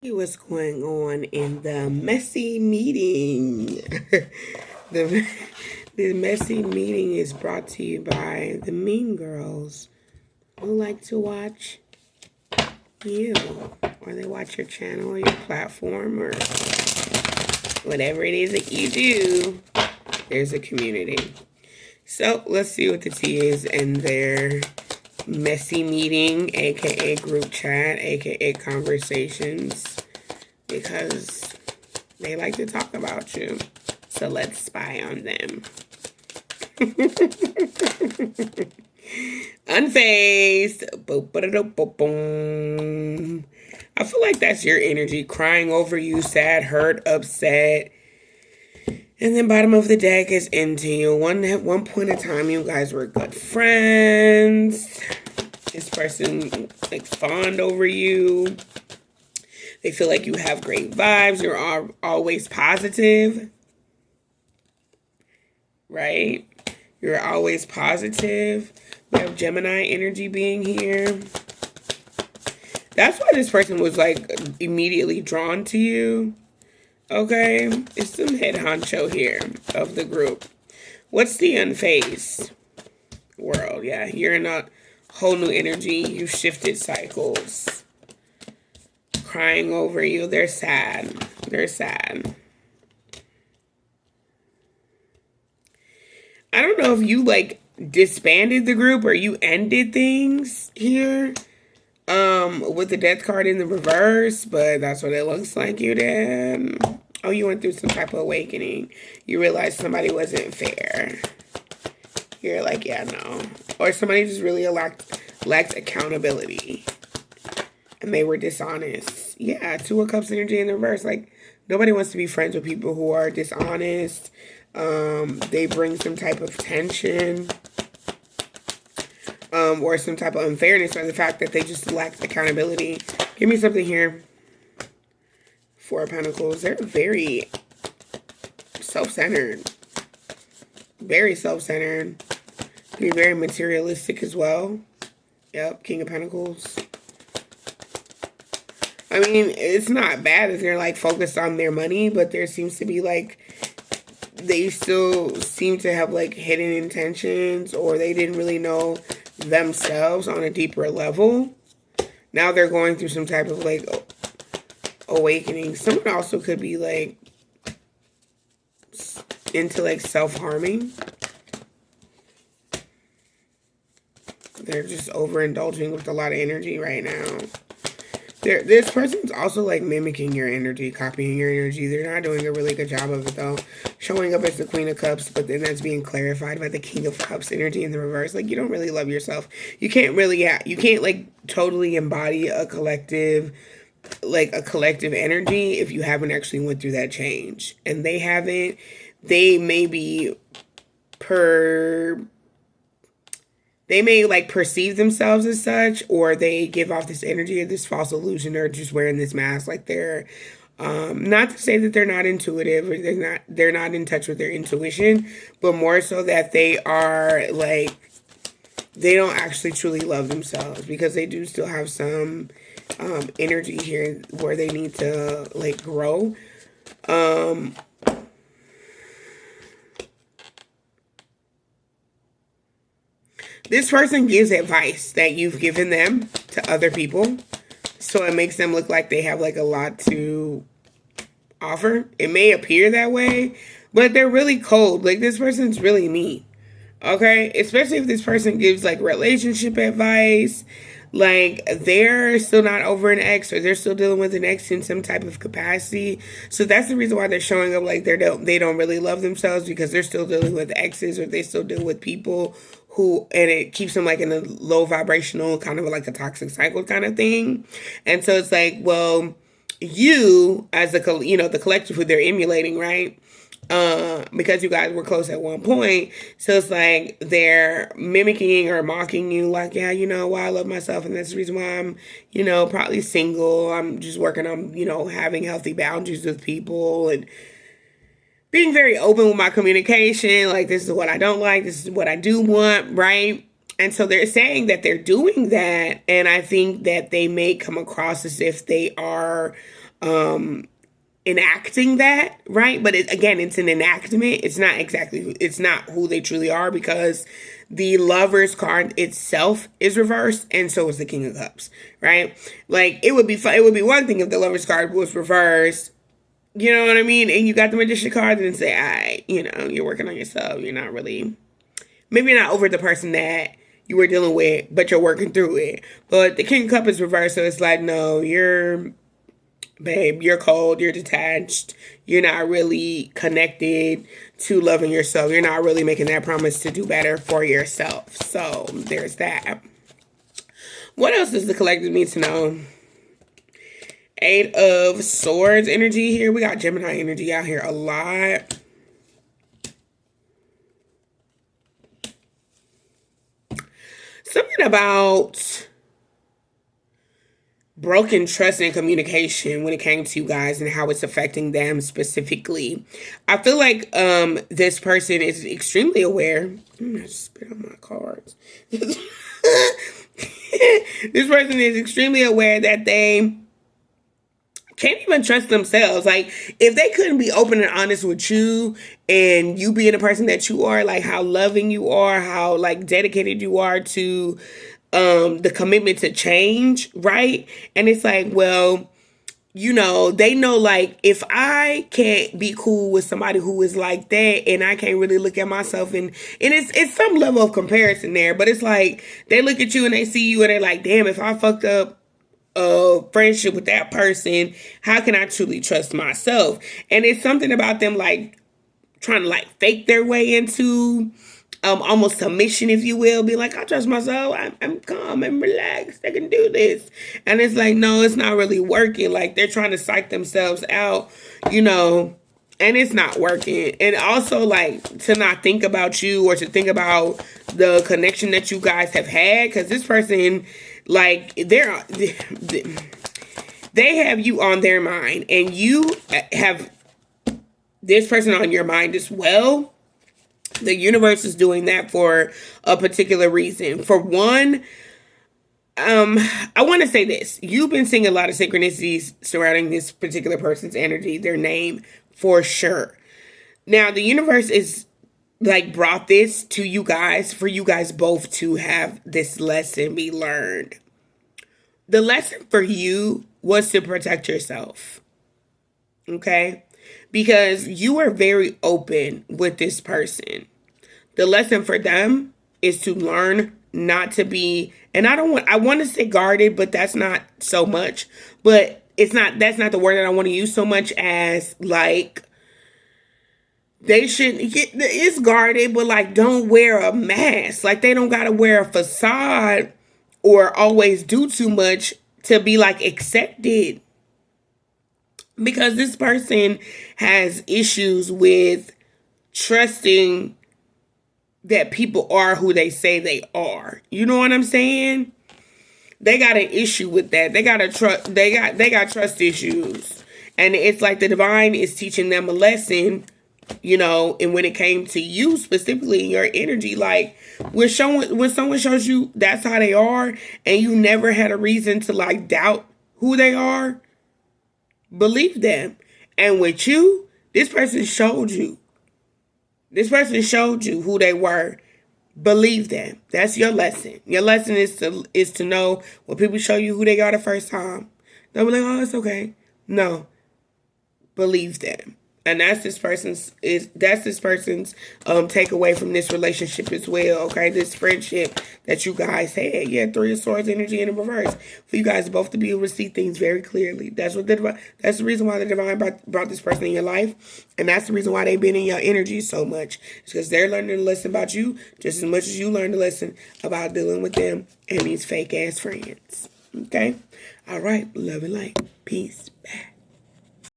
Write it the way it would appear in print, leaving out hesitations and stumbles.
What's going on in the messy meeting? the the messy meeting is brought to you by the Mean Girls who like to watch you, or they watch your channel or your platform or whatever it is that you do. There's a community. So let's see what the tea is in their messy meeting, aka group chat, aka conversations, because they like to talk about you. So let's spy on them. Unfazed. I feel like that's your energy, crying over you, sad, hurt, upset. And then bottom of the deck is into you. At one point in time, you guys were good friends. This person like fawned over you. They feel like you have great vibes. You're always positive, right? You're always positive. We have Gemini energy being here. That's why this person was like immediately drawn to you. Okay, it's some head honcho here of the group. What's the unfazed world? Yeah, you're in a whole new energy. You shifted cycles. Crying over you. They're sad. They're sad. I don't know if you like disbanded the group or you ended things here. With the death card in the reverse, but that's what it looks like you did. Oh, you went through some type of awakening. You realized somebody wasn't fair. You're like, yeah, no. Or somebody just really lacked accountability. And they were dishonest. Yeah, Two of Cups energy in the reverse. Like, nobody wants to be friends with people who are dishonest. They bring some type of tension. Or some type of unfairness, or the fact that they just lack accountability. Give me something here. Four of Pentacles. They're very self-centered. Very self-centered. Be very materialistic as well. Yep, King of Pentacles. I mean, it's not bad if they're like focused on their money, but there seems to be like, they still seem to have like hidden intentions, or they didn't really know themselves on a deeper level. Now they're going through some type of like awakening. Someone also could be like into like self-harming. They're just overindulging with a lot of energy right now. This person's also like mimicking your energy, copying your energy. They're not doing a really good job of it though. Showing up as the Queen of Cups, but then that's being clarified by the King of Cups energy in the reverse. Like, you don't really love yourself. You can't really, you can't like totally embody a collective energy if you haven't actually went through that change. And they haven't. They may be they may like perceive themselves as such, or they give off this energy of this false illusion, or just wearing this mask like they're not to say that they're not intuitive, or they're not in touch with their intuition, but more so that they are like, they don't actually truly love themselves, because they do still have some energy here where they need to like grow. This person gives advice that you've given them to other people. So it makes them look like they have like a lot to offer. It may appear that way, but they're really cold. Like, this person's really mean. Okay? Especially if this person gives like relationship advice. Like, they're still not over an ex, or they're still dealing with an ex in some type of capacity. So that's the reason why they're showing up like they don't really love themselves, because they're still dealing with exes, or they still deal with people who, and it keeps them like in a low vibrational, kind of like a toxic cycle kind of thing. And so it's like, well, you as the collective who they're emulating, right? Because you guys were close at one point. So it's like they're mimicking or mocking you, like, yeah, why I love myself, and that's the reason why I'm, probably single. I'm just working on, having healthy boundaries with people, and being very open with my communication. Like, this is what I don't like, this is what I do want, right? And so they're saying that they're doing that, and I think that they may come across as if they are enacting that, right? But again, it's an enactment. It's not who they truly are, because the Lovers card itself is reversed, and so is the King of Cups, right? Like, it would be one thing if the Lovers card was reversed, you know what I mean? And you got the Magician card and say, you're working on yourself. You're not really, maybe you're not over the person that you were dealing with, but you're working through it. But the King of Cups is reversed, so it's like, no, you're cold, you're detached, you're not really connected to loving yourself. You're not really making that promise to do better for yourself. So there's that. What else does the collective need to know? Eight of Swords energy here. We got Gemini energy out here a lot. Something about broken trust and communication when it came to you guys and how it's affecting them specifically. I feel like this person is extremely aware. I'm gonna spit on my cards. This person is extremely aware that they can't even trust themselves. Like, if they couldn't be open and honest with you, and you being the person that you are, like how loving you are, how like dedicated you are to the commitment to change, right? And it's like, well, they know, like, if I can't be cool with somebody who is like that, and I can't really look at myself, and it's some level of comparison there, but it's like, they look at you and they see you and they're like, damn, if I fucked up a friendship with that person, how can I truly trust myself? And it's something about them, like, trying to, like, fake their way into almost submission, if you will. Be like, I trust myself, I'm calm, I'm relaxed, I can do this. And it's like, no, it's not really working. Like, they're trying to psych themselves out, and it's not working. And also, like, to not think about you, or to think about the connection that you guys have had, because this person, like, they have you on their mind, and you have this person on your mind as well. The universe is doing that for a particular reason. For one, I want to say this. You've been seeing a lot of synchronicities surrounding this particular person's energy, their name, for sure. Now, the universe is, like, brought this to you guys for you guys both to have this lesson be learned. The lesson for you was to protect yourself. Okay? Because you are very open with this person. The lesson for them is to learn not to be, and I want to say guarded, but that's not so much. But that's not the word that I want to use so much as, like, they shouldn't get, it's guarded, but, like, don't wear a mask. Like, they don't got to wear a facade or always do too much to be, like, accepted. Because this person has issues with trusting that people are who they say they are. You know what I'm saying? They got an issue with that. They got trust issues. And it's like the divine is teaching them a lesson, and when it came to you specifically, your energy, like, when someone shows you that's how they are, and you never had a reason to, like, doubt who they are, believe them. And with you, this person showed you. This person showed you who they were. Believe them. That's your lesson. Your lesson is to know when people show you who they are the first time, they'll be like, oh, it's okay. No. Believe them. And that's this person's takeaway from this relationship as well, okay? This friendship that you guys had. Yeah, Three of Swords energy in the reverse. For you guys both to be able to see things very clearly. That's the reason why the divine brought this person in your life. And that's the reason why they've been in your energy so much. It's because they're learning to listen about you just as much as you learn to listen about dealing with them and these fake ass friends. Okay? All right. Love and light. Peace. Bye.